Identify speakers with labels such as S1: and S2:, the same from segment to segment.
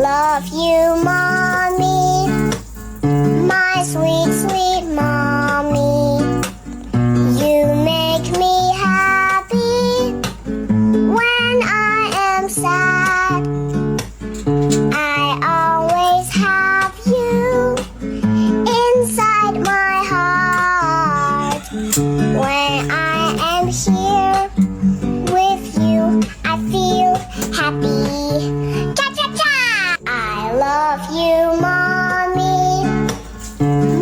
S1: love you, Mommy, my sweet, sweet Mommy. You make me happy when I am sad. I always have you inside my heart. When I am here with you, I feel happy. Cha-cha-cha! I love you, Mommy,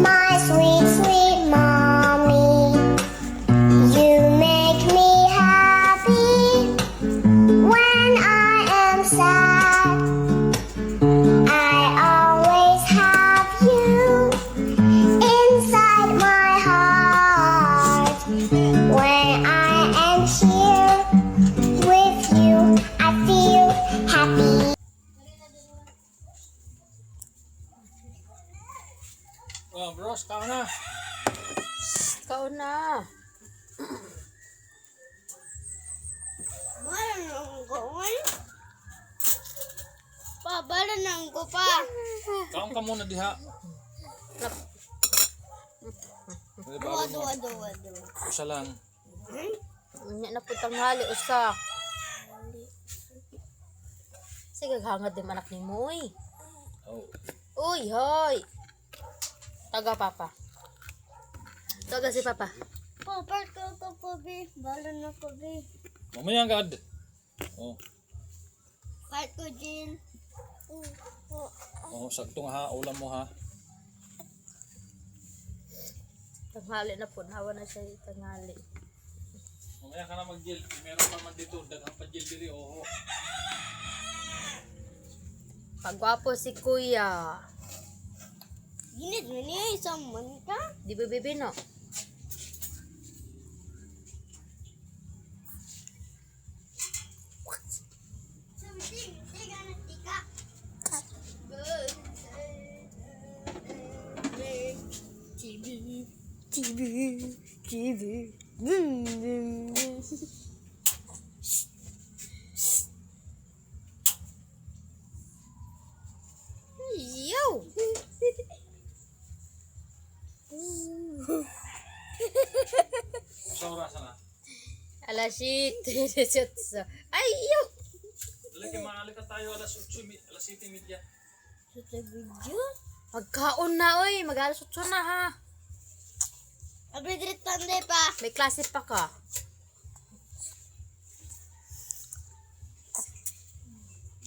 S1: my sweet, sweet Mommy. You make me happy when I am sad. I always have you inside my heart. When I am here with you, I feel happy.
S2: Oh, bros, tao na.
S3: Ikaw na.
S1: Balanang ko pa.
S2: Kaon ka muna diha.
S1: Wado.
S2: Usa lang.
S3: Unya na putang hali usa. Sige hangad din anak ni mo uy.
S2: Oh.
S3: Uy, hoy. Taga papa. Taga si papa.
S1: Papa ko po, be. Balan na ko, be.
S2: Mamaya agad. Oh.
S1: Kahit ko, Jin.
S2: Oh, sagtong ha, ulam mo ha.
S3: Tanghali na po, hawa na siya tanghali.
S2: Mamaya ka na mag-gel. Meron pa man dito, daghang pa-gel diri oh.
S3: Pagwapo si kuya.
S1: Ginit mo niya, isang man ka.
S3: Di ba bibi no? TV. Yo!
S2: Sa oras na.
S3: Alas 7. Ay, yo!
S2: Dali kay maali ka tayo alas 8, alas 7:30.
S1: Sa video?
S3: Magkaon na, oy. Mag-alas 8 na, ha.
S1: Abidrit tanda pa.
S3: May klase pa ka.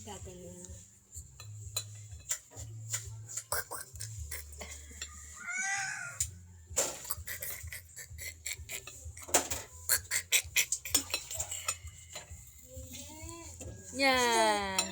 S1: Gagawin.
S3: Yan.